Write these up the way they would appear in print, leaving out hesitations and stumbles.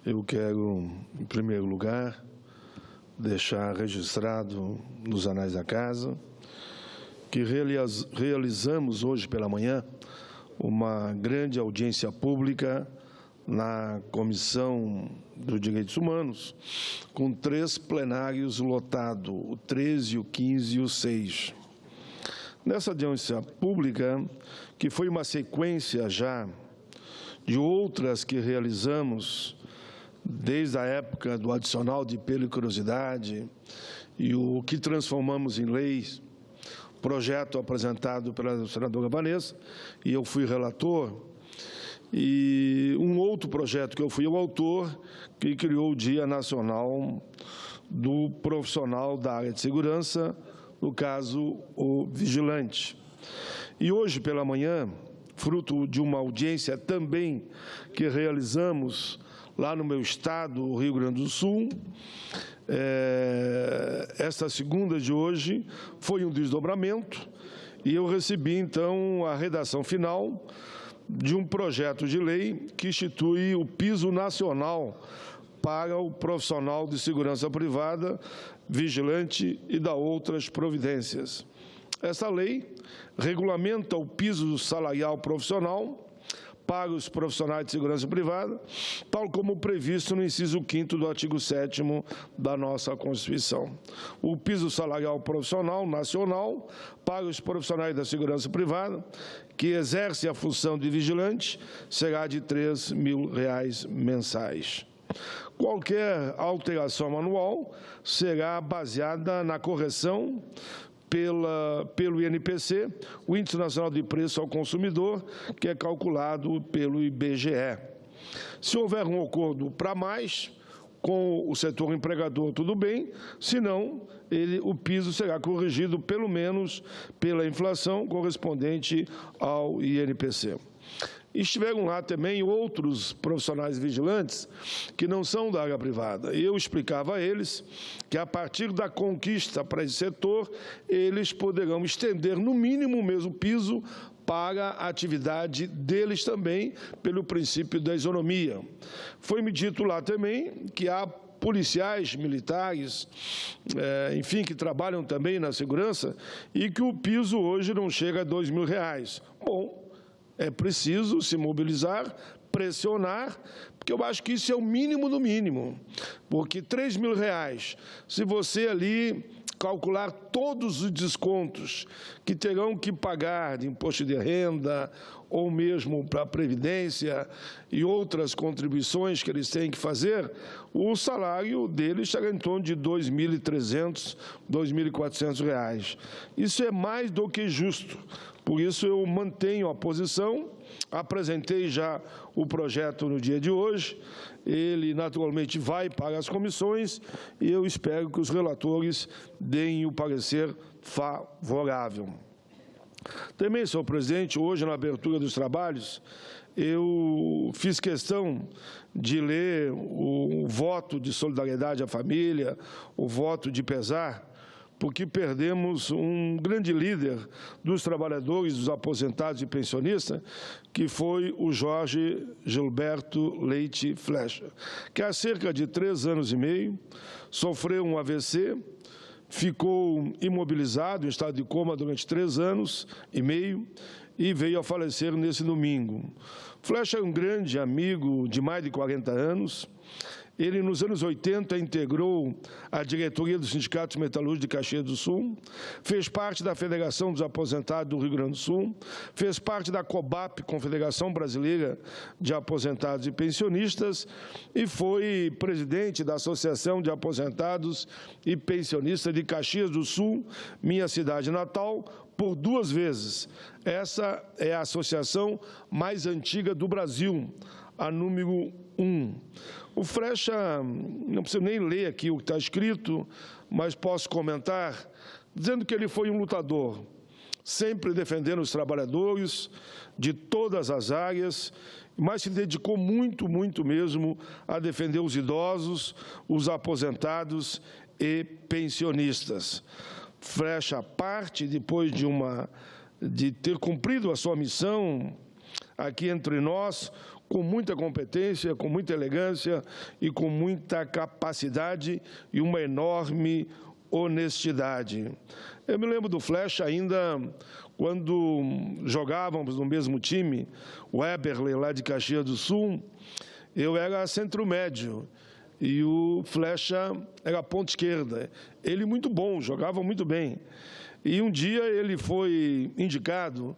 Eu quero, em primeiro lugar, deixar registrado nos anais da Casa que realizamos hoje pela manhã uma grande audiência pública na Comissão dos Direitos Humanos, com 3 plenários lotados, o 13, o 15 e o 6. Nessa audiência pública, que foi uma sequência já de outras que realizamos desde a época do adicional de periculosidade e o que transformamos em leis, projeto apresentado pela senadora Vanessa, e eu fui relator, e um outro projeto que eu fui o autor, que criou o Dia Nacional do Profissional da Área de Segurança, no caso, o vigilante. E hoje pela manhã, fruto de uma audiência também que realizamos lá no meu estado, o Rio Grande do Sul, esta segunda de hoje foi um desdobramento e eu recebi, então, a redação final de um projeto de lei que institui o piso nacional para o profissional de segurança privada, vigilante e da outras providências. Essa lei regulamenta o piso salarial profissional para os profissionais de segurança privada, tal como previsto no inciso 5º do artigo 7º da nossa Constituição. O piso salarial profissional nacional para os profissionais da segurança privada que exercem a função de vigilante será de R$ 3.000 mensais. Qualquer alteração anual será baseada na correção pelo INPC, o Índice Nacional de Preço ao Consumidor, que é calculado pelo IBGE. Se houver um acordo para mais, com o setor empregador, tudo bem, senão o piso será corrigido pelo menos pela inflação correspondente ao INPC. Estiveram lá também outros profissionais vigilantes que não são da área privada. Eu explicava a eles que, a partir da conquista para esse setor, eles poderão estender, no mínimo, o mesmo piso para a atividade deles também, pelo princípio da isonomia. Foi-me dito lá também que há policiais militares, enfim, que trabalham também na segurança, e que o piso hoje não chega a R$ 2.000. Bom, é preciso se mobilizar, pressionar, porque eu acho que isso é o mínimo do mínimo. Porque R$ 3.000, se você ali calcular todos os descontos que terão que pagar de imposto de renda, ou mesmo para a Previdência e outras contribuições que eles têm que fazer, o salário deles chega em torno de R$ 2.300, R$ 2.400. Isso é mais do que justo. Por isso, eu mantenho a posição, apresentei já o projeto no dia de hoje, ele naturalmente vai para as comissões e eu espero que os relatores deem o parecer favorável. Também, senhor presidente, hoje, na abertura dos trabalhos, eu fiz questão de ler o voto de solidariedade à família, o voto de pesar, porque perdemos um grande líder dos trabalhadores, dos aposentados e pensionistas, que foi o Jorge Gilberto Leite Flecha, que há cerca de 3 anos e meio sofreu um AVC, ficou imobilizado, em estado de coma durante 3 anos e meio e veio a falecer nesse domingo. Flecha é um grande amigo de mais de 40 anos. Ele, nos anos 80, integrou a diretoria do Sindicato Metalúrgico de Caxias do Sul, fez parte da Federação dos Aposentados do Rio Grande do Sul, fez parte da COBAP, Confederação Brasileira de Aposentados e Pensionistas, e foi presidente da Associação de Aposentados e Pensionistas de Caxias do Sul, minha cidade natal, por 2 vezes. Essa é a associação mais antiga do Brasil, a número 1. O Flecha, não preciso nem ler aqui o que está escrito, mas posso comentar, dizendo que ele foi um lutador, sempre defendendo os trabalhadores de todas as áreas, mas se dedicou muito, muito mesmo a defender os idosos, os aposentados e pensionistas. Flecha parte, depois de ter cumprido a sua missão aqui entre nós, com muita competência, com muita elegância e com muita capacidade e uma enorme honestidade. Eu me lembro do Flecha ainda quando jogávamos no mesmo time, o Eberle, lá de Caxias do Sul. Eu era centro médio e o Flecha era ponta esquerda. Ele muito bom, jogava muito bem. E um dia ele foi indicado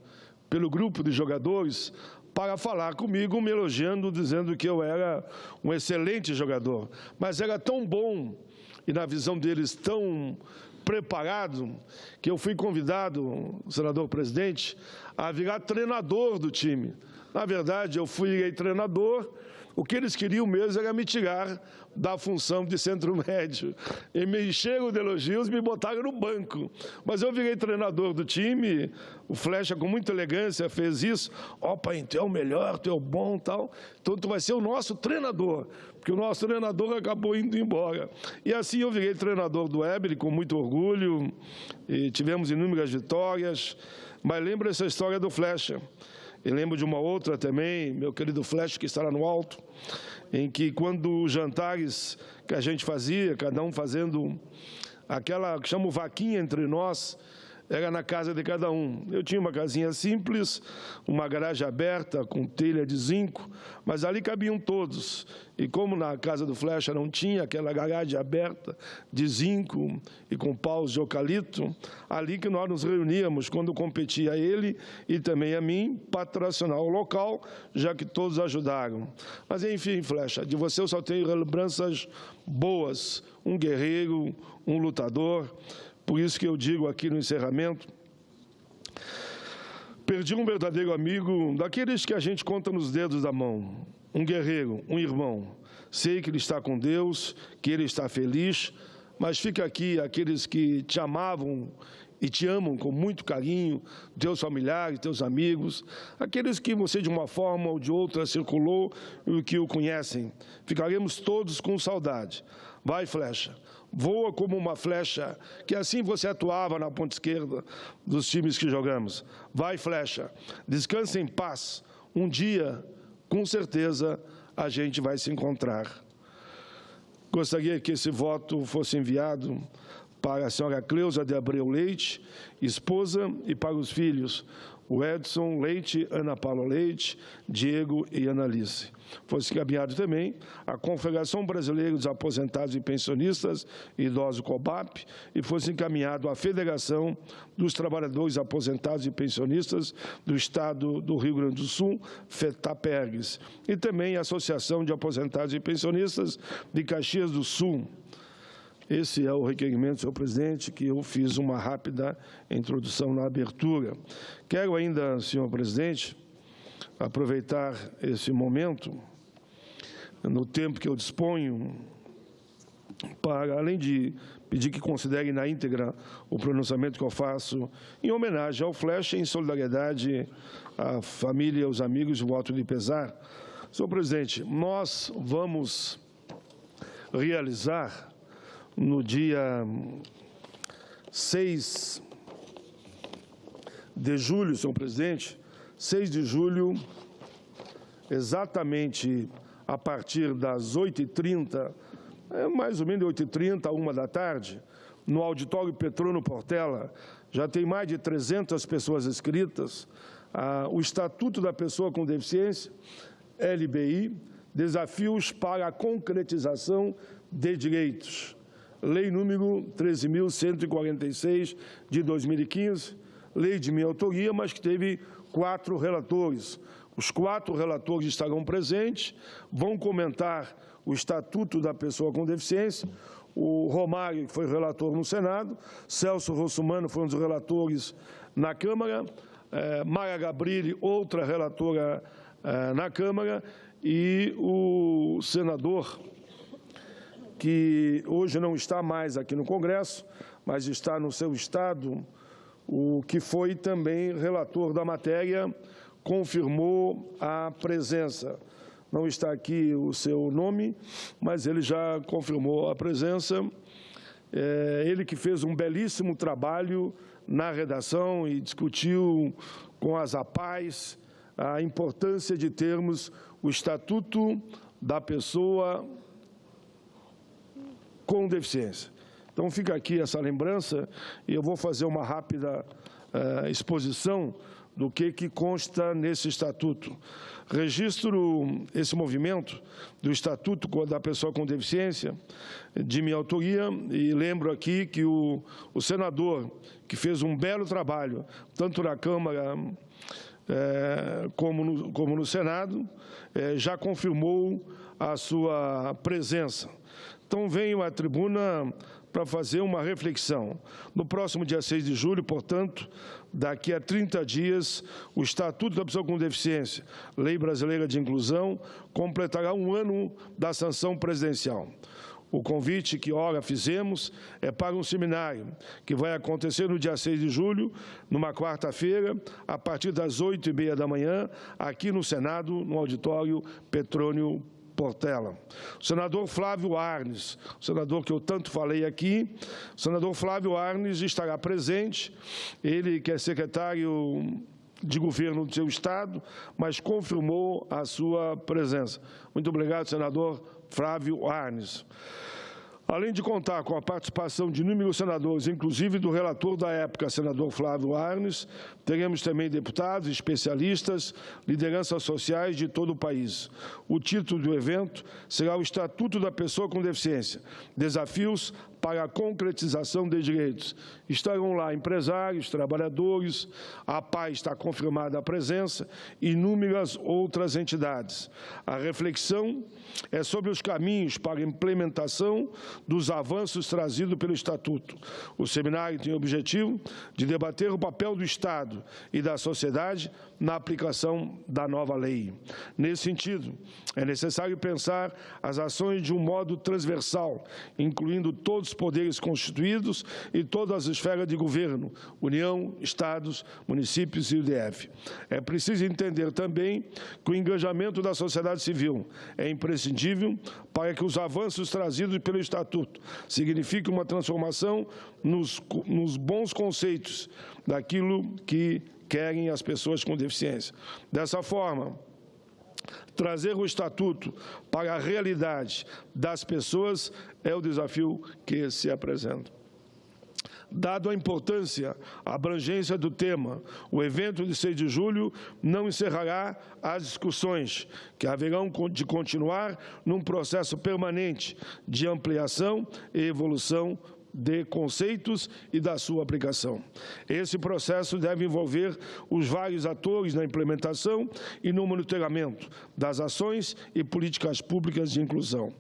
pelo grupo de jogadores para falar comigo, me elogiando, dizendo que eu era um excelente jogador. Mas era tão bom e, na visão deles, tão preparado, que eu fui convidado, senador presidente, a virar treinador do time. Na verdade, eu fui treinador. O que eles queriam mesmo era me tirar da função de centro médio. E me encheram de elogios, me botaram no banco. Mas eu virei treinador do time, o Flecha, com muita elegância, fez isso. Ó, pai, tu é o melhor, tu é o bom, tal. Então, tu vai ser o nosso treinador, porque o nosso treinador acabou indo embora. E assim eu virei treinador do Eberle, com muito orgulho, e tivemos inúmeras vitórias. Mas lembro essa história do Flecha. E lembro de uma outra também, meu querido Flecha, que está lá no alto, em que quando os jantares que a gente fazia, cada um fazendo aquela que chamo vaquinha entre nós, era na casa de cada um. Eu tinha uma casinha simples, uma garagem aberta com telha de zinco, mas ali cabiam todos. E como na casa do Flecha não tinha aquela garagem aberta de zinco e com paus de eucalipto, ali que nós nos reuníamos quando competia ele e também a mim, patrocinar o local, já que todos ajudaram. Mas, enfim, Flecha, de você eu só tenho lembranças boas, um guerreiro, um lutador. Por isso que eu digo aqui no encerramento, perdi um verdadeiro amigo, daqueles que a gente conta nos dedos da mão, um guerreiro, um irmão. Sei que ele está com Deus, que ele está feliz, mas fica aqui aqueles que te amavam e te amam com muito carinho, teus familiares, teus amigos, aqueles que você de uma forma ou de outra circulou e que o conhecem. Ficaremos todos com saudade. Vai, Flecha. Voa como uma flecha, que assim você atuava na ponta esquerda dos times que jogamos. Vai, Flecha, descanse em paz. Um dia, com certeza, a gente vai se encontrar. Gostaria que esse voto fosse enviado para a senhora Cleusa de Abreu Leite, esposa, e para os filhos, o Edson Leite, Ana Paula Leite, Diego e Analice. Fosse encaminhado também a Confederação Brasileira dos Aposentados e Pensionistas, Idosos COBAP, e fosse encaminhado à Federação dos Trabalhadores Aposentados e Pensionistas do Estado do Rio Grande do Sul, FETAPERGS, e também a Associação de Aposentados e Pensionistas de Caxias do Sul. Esse é o requerimento, senhor presidente, que eu fiz uma rápida introdução na abertura. Quero ainda, senhor presidente, aproveitar esse momento, no tempo que eu disponho, para, além de pedir que considerem na íntegra o pronunciamento que eu faço, em homenagem ao Flecha, em solidariedade à família, aos amigos, o voto de pesar. Senhor presidente, nós vamos realizar, no dia 6 de julho, senhor presidente, 6 de julho, exatamente a partir das 8h30, mais ou menos de 8h30 a 1 da tarde, no auditório Petrono Portela, já tem mais de 300 pessoas inscritas, o Estatuto da Pessoa com Deficiência, LBI, desafios para a concretização de direitos. Lei número 13.146 de 2015, lei de minha autoria, mas que teve 4 relatores. Os 4 relatores estarão presentes, vão comentar o Estatuto da Pessoa com Deficiência. O Romário, que foi relator no Senado, Celso Russumano foi um dos relatores na Câmara, Mara Gabrilli, outra relatora na Câmara, e o senador, que hoje não está mais aqui no Congresso, mas está no seu estado, o que foi também relator da matéria, confirmou a presença. Não está aqui o seu nome, mas ele já confirmou a presença. Ele que fez um belíssimo trabalho na redação e discutiu com as APAES a importância de termos o Estatuto da Pessoa com Deficiência. Então, fica aqui essa lembrança e eu vou fazer uma rápida exposição do que consta nesse Estatuto. Registro esse movimento do Estatuto da Pessoa com Deficiência, de minha autoria, e lembro aqui que o senador, que fez um belo trabalho, tanto na Câmara como no Senado, já confirmou a sua presença. Então, venho à tribuna para fazer uma reflexão. No próximo dia 6 de julho, portanto, daqui a 30 dias, o Estatuto da Pessoa com Deficiência, Lei Brasileira de Inclusão, completará um ano da sanção presidencial. O convite que ora fizemos é para um seminário que vai acontecer no dia 6 de julho, numa quarta-feira, a partir das 8h30 da manhã, aqui no Senado, no auditório Petrônio Portela. O senador Flávio Arnes, o senador que eu tanto falei aqui, o senador Flávio Arnes estará presente, ele que é secretário de governo do seu estado, mas confirmou a sua presença. Muito obrigado, senador Flávio Arnes. Além de contar com a participação de inúmeros senadores, inclusive do relator da época, senador Flávio Arnes, teremos também deputados, especialistas, lideranças sociais de todo o país. O título do evento será o Estatuto da Pessoa com Deficiência, desafios para a concretização de direitos. Estarão lá empresários, trabalhadores, a PAI está confirmada a presença, e inúmeras outras entidades. A reflexão é sobre os caminhos para a implementação dos avanços trazidos pelo Estatuto. O seminário tem o objetivo de debater o papel do Estado e da sociedade na aplicação da nova lei. Nesse sentido, é necessário pensar as ações de um modo transversal, incluindo todos os poderes constituídos e todas as esferas de governo, União, Estados, municípios e o DF. É preciso entender também que o engajamento da sociedade civil é imprescindível para que os avanços trazidos pelo Estatuto signifiquem uma transformação nos bons conceitos daquilo que querem as pessoas com deficiência. Dessa forma, trazer o Estatuto para a realidade das pessoas é o desafio que se apresenta. Dado a importância, a abrangência do tema, o evento de 6 de julho não encerrará as discussões, que haverão de continuar num processo permanente de ampliação e evolução de conceitos e da sua aplicação. Esse processo deve envolver os vários atores na implementação e no monitoramento das ações e políticas públicas de inclusão.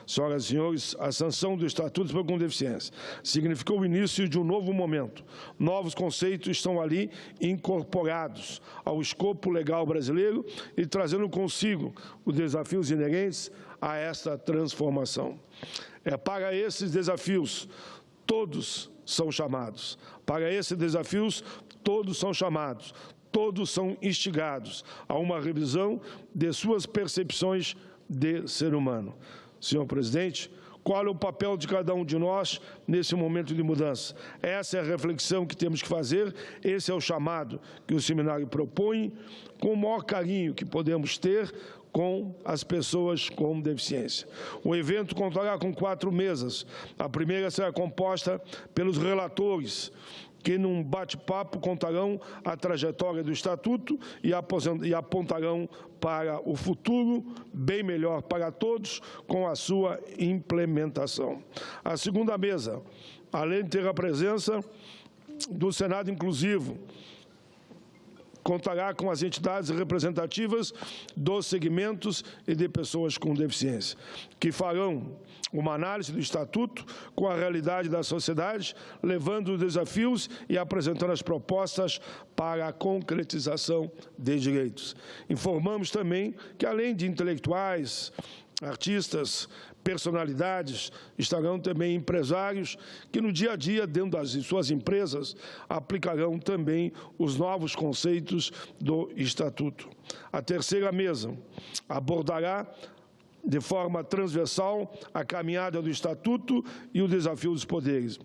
Senhoras e senhores, a sanção do Estatuto da Pessoa com Deficiência significou o início de um novo momento. Novos conceitos estão ali incorporados ao escopo legal brasileiro e trazendo consigo os desafios inerentes a esta transformação. É para esses desafios todos são chamados. Para esses desafios, todos são chamados, todos são instigados a uma revisão de suas percepções de ser humano. Senhor presidente, qual é o papel de cada um de nós nesse momento de mudança? Essa é a reflexão que temos que fazer, esse é o chamado que o seminário propõe, com o maior carinho que podemos ter com as pessoas com deficiência. O evento contará com 4 mesas. A primeira será composta pelos relatores, que num bate-papo contarão a trajetória do Estatuto e apontarão para o futuro bem melhor para todos com a sua implementação. A segunda mesa, além de ter a presença do Senado Inclusivo, contará com as entidades representativas dos segmentos e de pessoas com deficiência, que farão uma análise do Estatuto com a realidade da sociedade, levando os desafios e apresentando as propostas para a concretização de direitos. Informamos também que, além de intelectuais, artistas, personalidades, estarão também empresários que no dia a dia, dentro das suas empresas, aplicarão também os novos conceitos do Estatuto. A terceira mesa abordará de forma transversal a caminhada do Estatuto e o desafio dos poderes.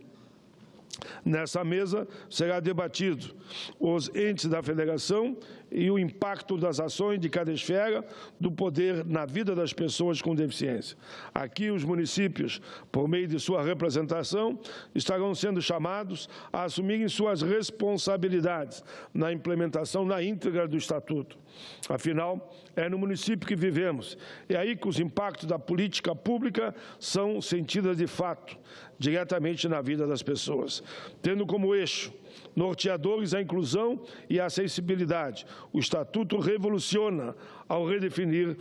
Nessa mesa será debatido os entes da Federação e o impacto das ações de cada esfera do poder na vida das pessoas com deficiência. Aqui, os municípios, por meio de sua representação, estarão sendo chamados a assumirem suas responsabilidades na implementação na íntegra do Estatuto. Afinal, é no município que vivemos. É aí que os impactos da política pública são sentidos de fato, diretamente na vida das pessoas. Tendo como eixo norteadores a inclusão e a acessibilidade, o Estatuto revoluciona ao redefinir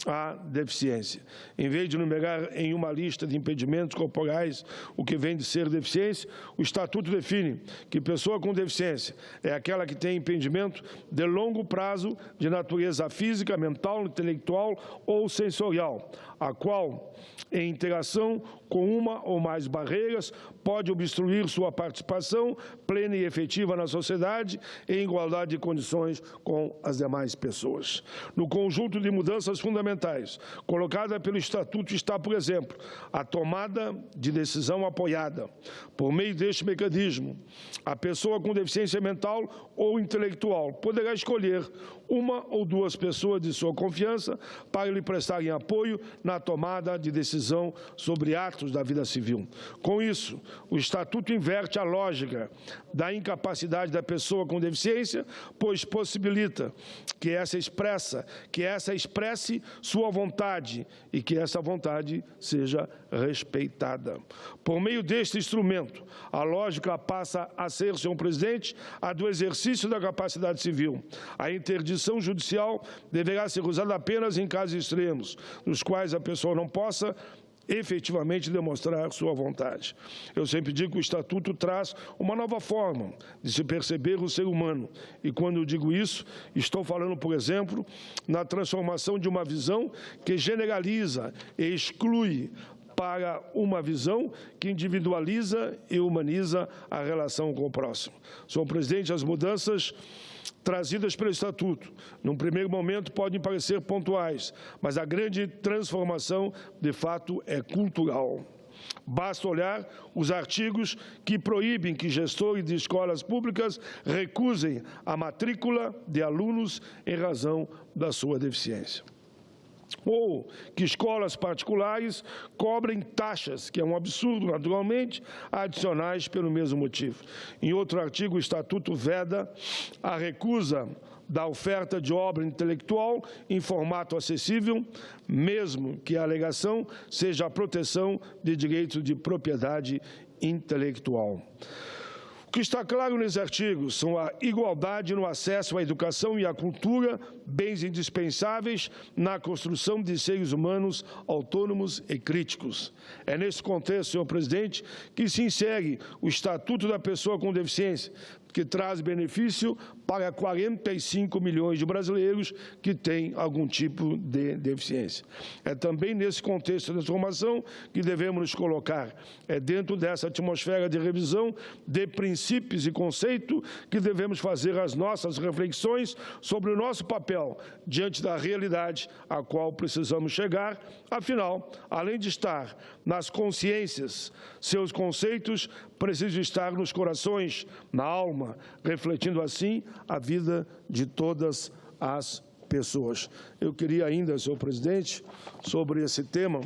a deficiência. Em vez de numerar em uma lista de impedimentos corporais o que vem de ser deficiência, o Estatuto define que pessoa com deficiência é aquela que tem impedimento de longo prazo de natureza física, mental, intelectual ou sensorial, a qual, em interação com uma ou mais barreiras, pode obstruir sua participação plena e efetiva na sociedade em igualdade de condições com as demais pessoas. No conjunto de mudanças fundamentais colocada pelo Estatuto está, por exemplo, a tomada de decisão apoiada. Por meio deste mecanismo, a pessoa com deficiência mental ou intelectual poderá escolher uma ou duas pessoas de sua confiança para lhe prestarem apoio na tomada de decisão sobre atos da vida civil. Com isso, o Estatuto inverte a lógica da incapacidade da pessoa com deficiência, pois possibilita que essa expresse sua vontade e que essa vontade seja respeitada. Por meio deste instrumento, a lógica passa a ser, senhor presidente, a do exercício da capacidade civil. A interdição judicial deverá ser usada apenas em casos extremos, nos quais a pessoa não possa efetivamente demonstrar sua vontade. Eu sempre digo que o Estatuto traz uma nova forma de se perceber o ser humano. E quando eu digo isso, estou falando, por exemplo, na transformação de uma visão que generaliza e exclui para uma visão que individualiza e humaniza a relação com o próximo. Senhor presidente, as mudanças trazidas pelo Estatuto, num primeiro momento, podem parecer pontuais, mas a grande transformação, de fato, é cultural. Basta olhar os artigos que proíbem que gestores de escolas públicas recusem a matrícula de alunos em razão da sua deficiência. Ou que escolas particulares cobrem taxas, que é um absurdo, naturalmente, adicionais pelo mesmo motivo. Em outro artigo, o Estatuto veda a recusa da oferta de obra intelectual em formato acessível, mesmo que a alegação seja a proteção de direitos de propriedade intelectual. O que está claro nesse artigo são a igualdade no acesso à educação e à cultura, bens indispensáveis na construção de seres humanos autônomos e críticos. É nesse contexto, senhor presidente, que se insere o Estatuto da Pessoa com Deficiência, que traz benefício para 45 milhões de brasileiros que têm algum tipo de deficiência. É também nesse contexto de transformação que devemos nos colocar. É dentro dessa atmosfera de revisão de princípios e conceitos que devemos fazer as nossas reflexões sobre o nosso papel diante da realidade a qual precisamos chegar. Afinal, além de estar nas consciências, seus conceitos precisam estar nos corações, na alma, refletindo assim a vida de todas as pessoas. Eu queria ainda, senhor presidente, sobre esse tema,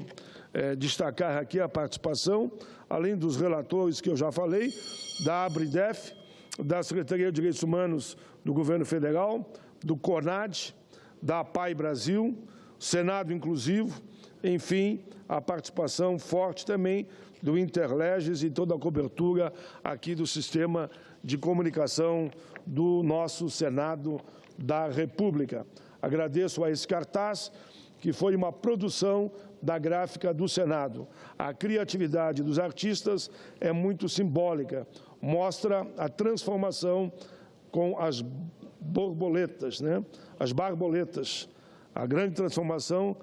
destacar aqui a participação, além dos relatores que eu já falei, da ABRIDEF, da Secretaria de Direitos Humanos do Governo Federal, do CONAD, da APAI Brasil, Senado Inclusivo, enfim, a participação forte também do Interleges e toda a cobertura aqui do sistema de comunicação do nosso Senado da República. Agradeço a esse cartaz, que foi uma produção da gráfica do Senado. A criatividade dos artistas é muito simbólica, mostra a transformação com as borboletas, né? As barboletas, a grande transformação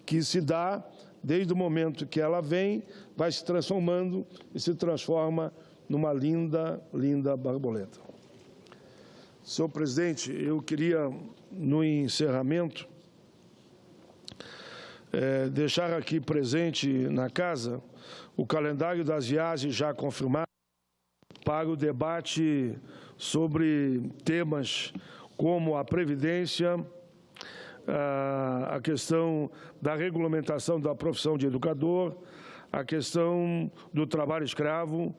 que se dá desde o momento que ela vem, vai se transformando e se transforma numa linda, linda borboleta. Senhor presidente, eu queria, no encerramento, deixar aqui presente na casa o calendário das viagens já confirmado para o debate sobre temas como a Previdência, a questão da regulamentação da profissão de educador, a questão do trabalho escravo,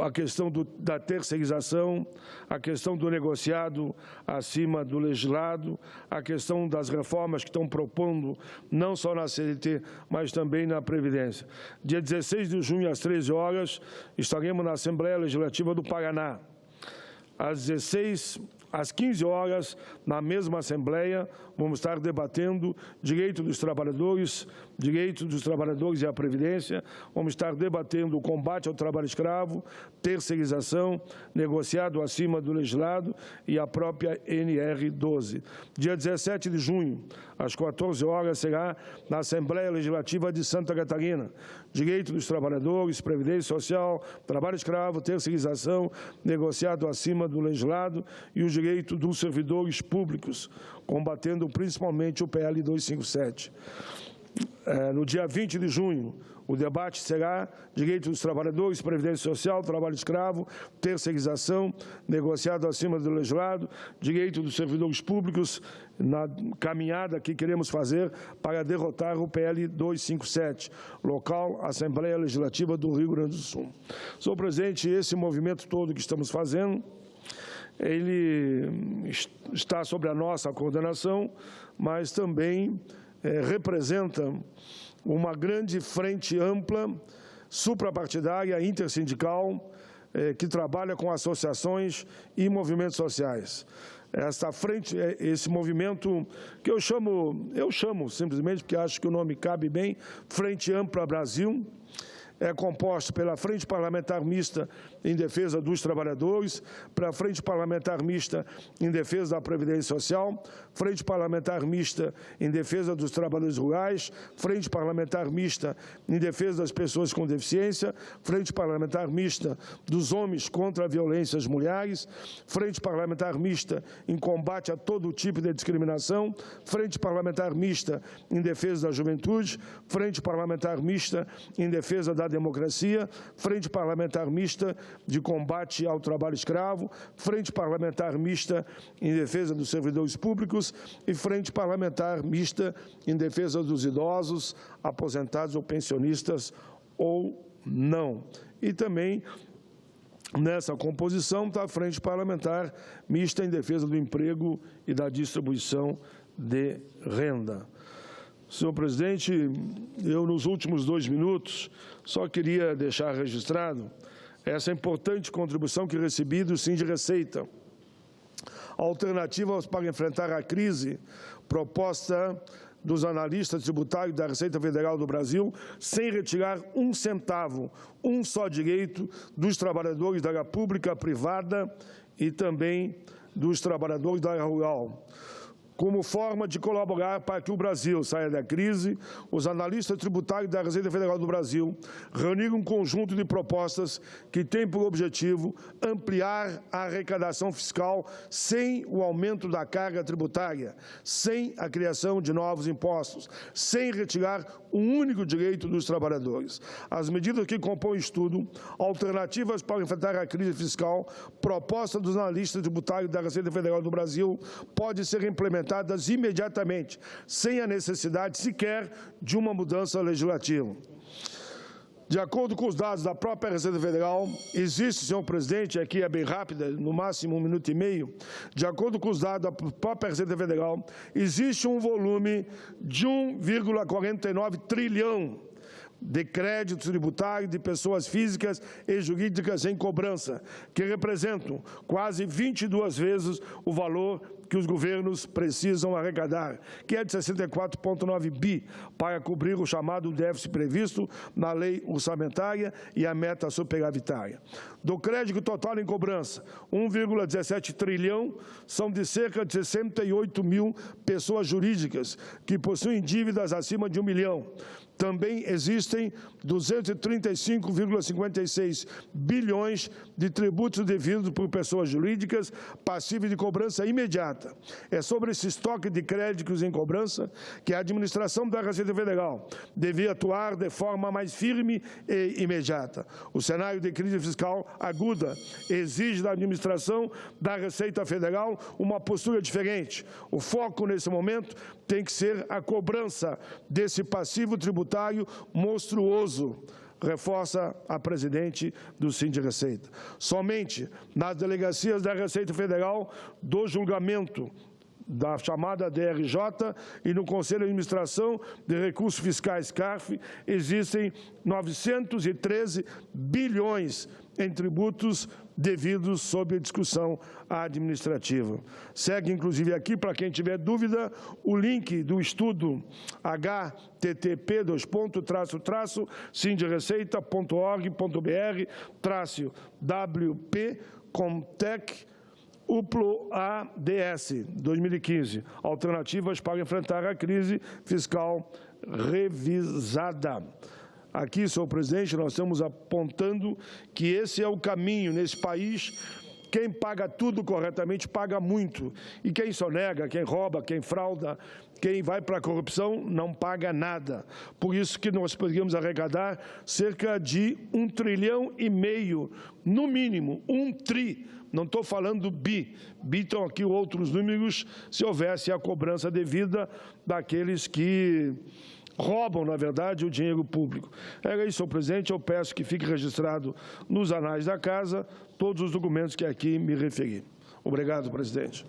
a questão da terceirização, a questão do negociado acima do legislado, a questão das reformas que estão propondo, não só na CLT, mas também na Previdência. Dia 16 de junho, às 13 horas, estaremos na Assembleia Legislativa do Paraná. Às 15 horas, na mesma Assembleia, vamos estar debatendo direito dos trabalhadores e a Previdência, vamos estar debatendo o combate ao trabalho escravo, terceirização, negociado acima do legislado e a própria NR12. Dia 17 de junho, às 14 horas, será na Assembleia Legislativa de Santa Catarina, direito dos trabalhadores, Previdência Social, trabalho escravo, terceirização, negociado acima do legislado e o direito dos servidores públicos, combatendo principalmente o PL 257. No dia 20 de junho, o debate será direito dos trabalhadores, Previdência Social, trabalho escravo, terceirização, negociado acima do legislado, direito dos servidores públicos, na caminhada que queremos fazer para derrotar o PL 257, local Assembleia Legislativa do Rio Grande do Sul. Senhor presidente, esse movimento todo que estamos fazendo, ele está sob a nossa coordenação, mas também representa uma grande frente ampla, suprapartidária, intersindical, que trabalha com associações e movimentos sociais. Essa frente, esse movimento que eu chamo simplesmente porque acho que o nome cabe bem, Frente Ampla Brasil, é composto pela Frente Parlamentar Mista em defesa dos trabalhadores, pela Frente Parlamentar Mista em defesa da Previdência Social, Frente Parlamentar Mista em defesa dos trabalhadores rurais, Frente Parlamentar Mista em defesa das pessoas com deficiência, Frente Parlamentar Mista dos homens contra a violência às mulheres, Frente Parlamentar Mista em combate a todo tipo de discriminação, Frente Parlamentar Mista em defesa da juventude, Frente Parlamentar Mista em defesa da democracia, Frente Parlamentar Mista de combate ao trabalho escravo, Frente Parlamentar Mista em defesa dos servidores públicos e Frente Parlamentar Mista em defesa dos idosos, aposentados ou pensionistas ou não. E também, nessa composição, está a Frente Parlamentar Mista em defesa do emprego e da distribuição de renda. Senhor presidente, eu, nos últimos 2 minutos, só queria deixar registrado essa importante contribuição que recebi do Sindreceita, alternativas para enfrentar a crise proposta dos analistas tributários da Receita Federal do Brasil, sem retirar um centavo, um só direito dos trabalhadores da área pública, privada e também dos trabalhadores da área rural. Como forma de colaborar para que o Brasil saia da crise, os analistas tributários da Receita Federal do Brasil reuniram um conjunto de propostas que tem por objetivo ampliar a arrecadação fiscal sem o aumento da carga tributária, sem a criação de novos impostos, sem retirar um único direito dos trabalhadores. As medidas que compõem o estudo, alternativas para enfrentar a crise fiscal, proposta dos analistas tributários da Receita Federal do Brasil, pode ser implementadas imediatamente, sem a necessidade sequer de uma mudança legislativa. De acordo com os dados da própria Receita Federal, existe, senhor presidente, aqui é bem rápida, no máximo 1 minuto e meio, de acordo com os dados da própria Receita Federal, existe um volume de 1,49 trilhão de créditos tributários de pessoas físicas e jurídicas em cobrança, que representam quase 22 vezes o valor que os governos precisam arrecadar, que é de 64,9 bi, para cobrir o chamado déficit previsto na lei orçamentária e a meta superavitária. Do crédito total em cobrança, 1,17 trilhão são de cerca de 68 mil pessoas jurídicas que possuem dívidas acima de 1 milhão. Também existem 235,56 bilhões de tributos devidos por pessoas jurídicas passíveis de cobrança imediata, trata. É sobre esse estoque de créditos em cobrança que a administração da Receita Federal devia atuar de forma mais firme e imediata. O cenário de crise fiscal aguda exige da administração da Receita Federal uma postura diferente. O foco, nesse momento, tem que ser a cobrança desse passivo tributário monstruoso, reforça a presidente do Sindireceita. Somente nas delegacias da Receita Federal do julgamento da chamada DRJ e no Conselho de Administração de Recursos Fiscais CARF existem 913 bilhões em tributos devidos sob discussão administrativa. Segue, inclusive, aqui, para quem tiver dúvida, o link do estudo http://sindireceita.org.br/WP Comtec UPLO ADS 2015, alternativas para enfrentar a crise fiscal revisada. Aqui, senhor presidente, nós estamos apontando que esse é o caminho nesse país. Quem paga tudo corretamente paga muito. E quem sonega, quem rouba, quem frauda, quem vai para a corrupção não paga nada. Por isso que nós poderíamos arrecadar cerca de 1,5 trilhão, no mínimo, 1 tri. Não estou falando bi. Bi estão aqui outros números, se houvesse a cobrança devida daqueles que roubam, na verdade, o dinheiro público. Era isso, senhor presidente. Eu peço que fique registrado nos anais da Casa todos os documentos que aqui me referi. Obrigado, presidente.